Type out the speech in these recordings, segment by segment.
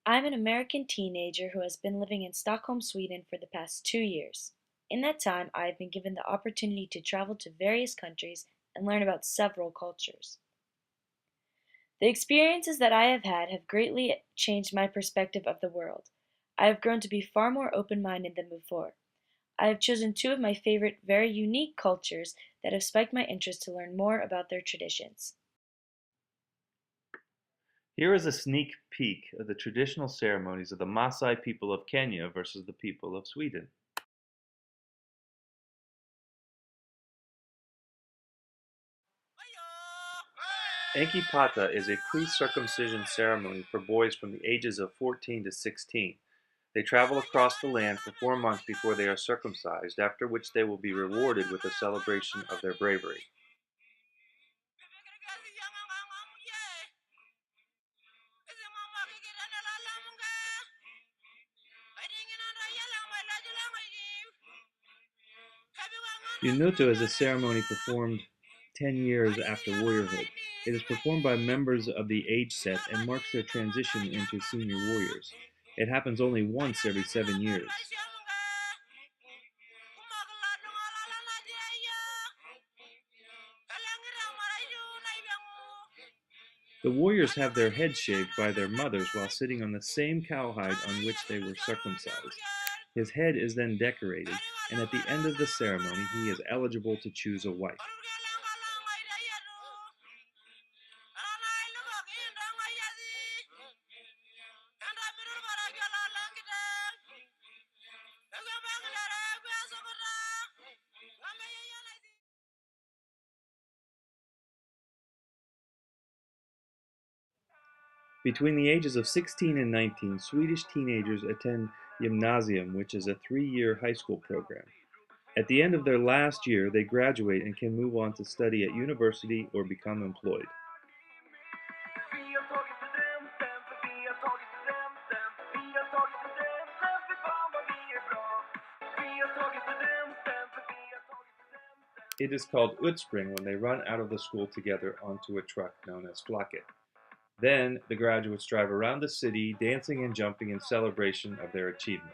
I'm an American teenager who has been living in Stockholm, Sweden for the past 2 years. In that time, I have been given the opportunity to travel to various countries and learn about several cultures. The experiences that I have had have greatly changed my perspective of the world. I have grown to be far more open minded than before. I have chosen two of my favorite, very unique cultures that have spiked my interest to learn more about their traditions. Here is a sneak peek of the traditional ceremonies of the Maasai people of Kenya versus the people of Sweden. Enkipata is a pre-circumcision ceremony for boys from the ages of 14 to 16. They travel across the land for 4 months before they are circumcised, after which they will be rewarded with a celebration of their bravery. Yunuto is a ceremony performed 10 years after warriorhood. It is performed by members of the age set and marks their transition into senior warriors. It happens only once every 7 years. The warriors have their heads shaved by their mothers while sitting on the same cowhide on which they were circumcised. His head is then decorated, and at the end of the ceremony he is eligible to choose a wife. Between the ages of 16 and 19, Swedish teenagers attend gymnasium, which is a 3-year high school program. At the end of their last year, they graduate and can move on to study at university or become employed. It is called utspring when they run out of the school together onto a truck known as flaket. Then, the graduates drive around the city, dancing and jumping in celebration of their achievement.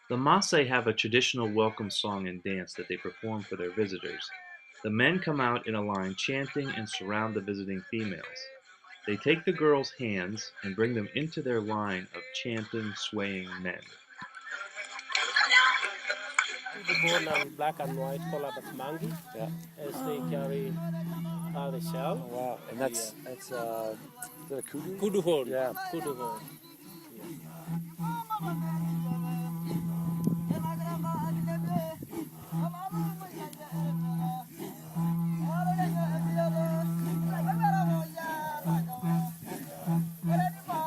The Maasai have a traditional welcome song and dance that they perform for their visitors. The men come out in a line chanting and surround the visiting females. They take the girls' hands and bring them into their line of chanting, swaying men. The bone and black and white color of monkey. Yeah. As they carry the shell. Oh, wow. And that's is that a kudu? Kudu horn. Yeah. Kudu horn.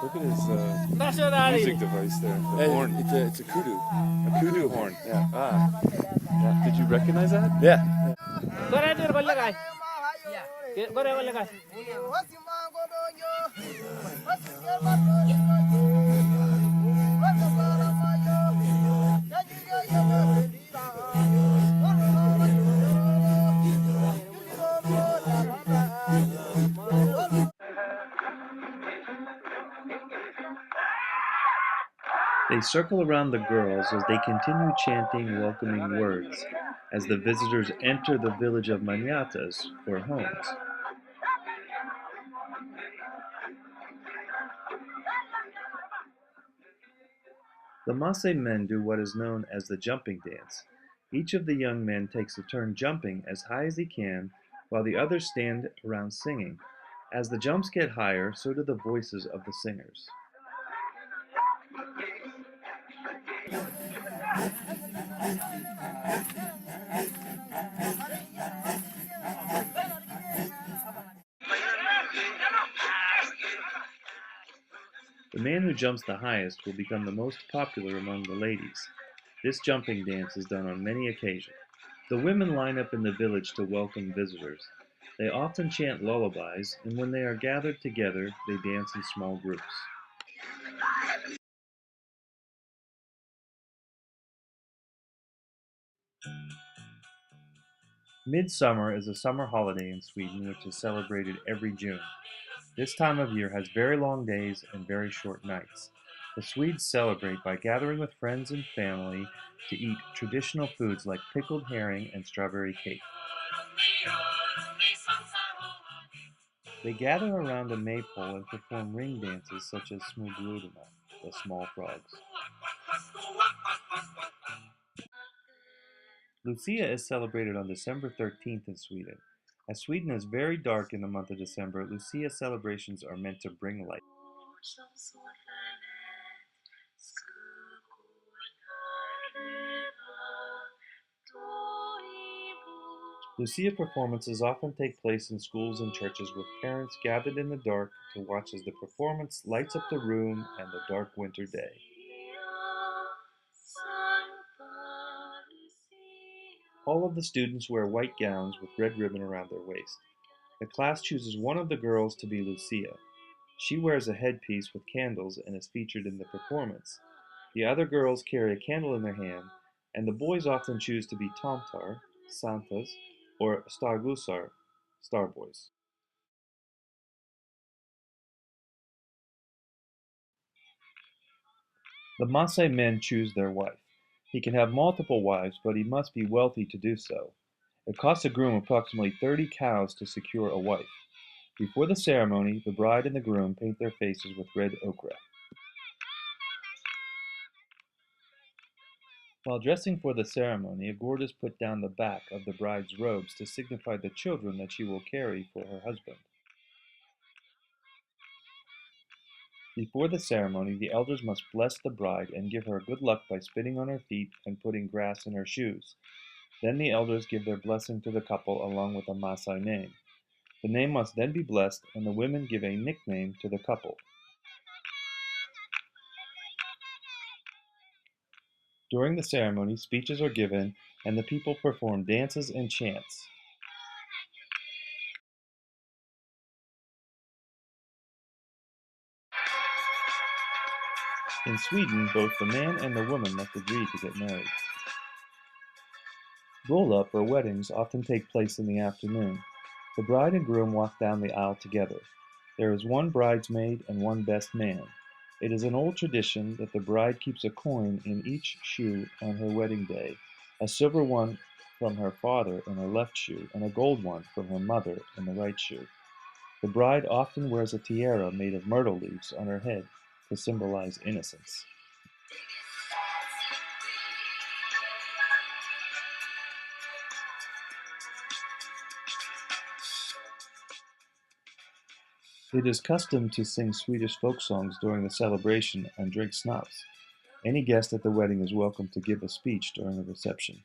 Look at his Music device there. The horn. It's a kudu. A kudu horn. Yeah. Ah. Yeah. Did you recognize that? Yeah. They circle around the girls as they continue chanting welcoming words as the visitors enter the village of Manyatas, or homes. The Maasai men do what is known as the jumping dance. Each of the young men takes a turn jumping as high as he can, while the others stand around singing. As the jumps get higher, so do the voices of the singers. The man who jumps the highest will become the most popular among the ladies. This jumping dance is done on many occasions. The women line up in the village to welcome visitors. They often chant lullabies, and when they are gathered together, they dance in small groups. Midsummer is a summer holiday in Sweden which is celebrated every June. This time of year has very long days and very short nights. The Swedes celebrate by gathering with friends and family to eat traditional foods like pickled herring and strawberry cake. They gather around a maypole and perform ring dances such as smuglorna, the small frogs. Lucia is celebrated on December 13th in Sweden. As Sweden is very dark in the month of December, Lucia celebrations are meant to bring light. Lucia performances often take place in schools and churches with parents gathered in the dark to watch as the performance lights up the room and the dark winter day. All of the students wear white gowns with red ribbon around their waist. The class chooses one of the girls to be Lucia. She wears a headpiece with candles and is featured in the performance. The other girls carry a candle in their hand, and the boys often choose to be tomtar, santas, or stargusar, starboys. The Maasai men choose their wife. He can have multiple wives, but he must be wealthy to do so. It costs a groom approximately 30 cows to secure a wife. Before the ceremony, the bride and the groom paint their faces with red ochre. While dressing for the ceremony, a gourd is put down the back of the bride's robes to signify the children that she will carry for her husband. Before the ceremony, the elders must bless the bride and give her good luck by spitting on her feet and putting grass in her shoes. Then the elders give their blessing to the couple along with a Maasai name. The name must then be blessed, and the women give a nickname to the couple. During the ceremony, speeches are given, and the people perform dances and chants. In Sweden, both the man and the woman must agree to get married. Roll-up or weddings often take place in the afternoon. The bride and groom walk down the aisle together. There is one bridesmaid and one best man. It is an old tradition that the bride keeps a coin in each shoe on her wedding day, a silver one from her father in her left shoe, and a gold one from her mother in the right shoe. The bride often wears a tiara made of myrtle leaves on her head to symbolize innocence. It is custom to sing Swedish folk songs during the celebration and drink schnapps. Any guest at the wedding is welcome to give a speech during the reception.